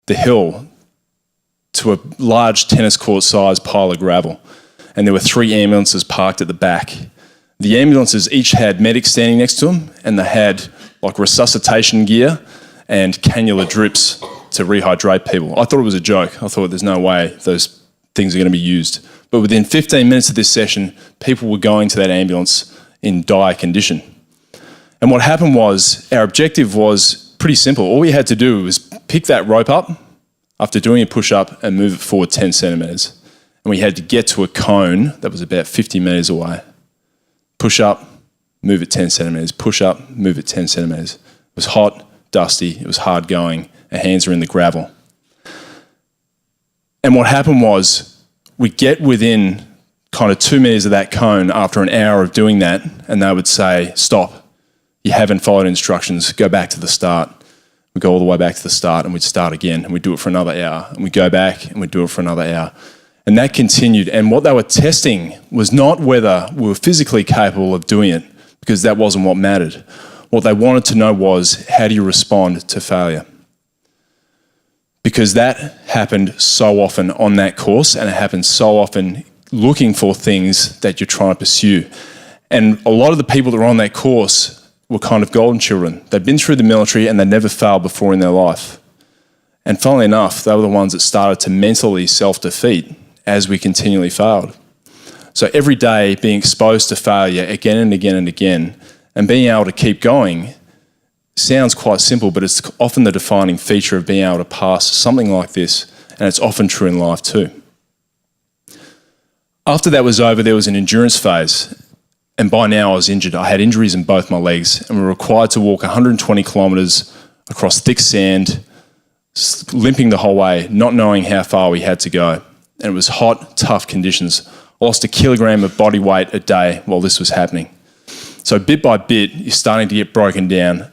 the hill to a large tennis court sized pile of gravel. And there were 3 ambulances parked at the back. The ambulances each had medics standing next to them, and they had like resuscitation gear and cannula drips to rehydrate people. I thought it was a joke. I thought there's no way those things are going to be used. But within 15 minutes of this session, people were going to that ambulance in dire condition. And what happened was, our objective was pretty simple. All we had to do was pick that rope up after doing a push-up and move it forward 10 centimetres. And we had to get to a cone that was about 50 metres away. Push up, move it 10 centimetres. Push up, move it 10 centimetres. It was hot, dusty, it was hard going. Our hands were in the gravel. And what happened was, we get within kind of 2 metres of that cone after an hour of doing that, and they would say, stop, you haven't followed instructions, go back to the start. We'd go all the way back to the start and we'd start again, and we'd do it for another hour, and we'd go back and we'd do it for another hour. And that continued, and what they were testing was not whether we were physically capable of doing it, because that wasn't what mattered. What they wanted to know was, how do you respond to failure? Because that happened so often on that course, and it happened so often looking for things that you're trying to pursue. And a lot of the people that were on that course were kind of golden children. They'd been through the military and they'd never failed before in their life. And funnily enough, they were the ones that started to mentally self-defeat as we continually failed. So every day being exposed to failure again and again and again, and being able to keep going sounds quite simple, but it's often the defining feature of being able to pass something like this, and it's often true in life too. After that was over, there was an endurance phase, and by now I was injured. I had injuries in both my legs, and we were required to walk 120 kilometres across thick sand, limping the whole way, not knowing how far we had to go. And it was hot, tough conditions. I lost 1 kilogram of body weight a day while this was happening. So bit by bit, you're starting to get broken down.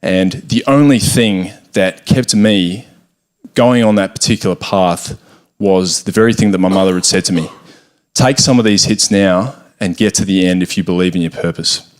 And the only thing that kept me going on that particular path was the very thing that my mother had said to me. Take some of these hits now and get to the end if you believe in your purpose.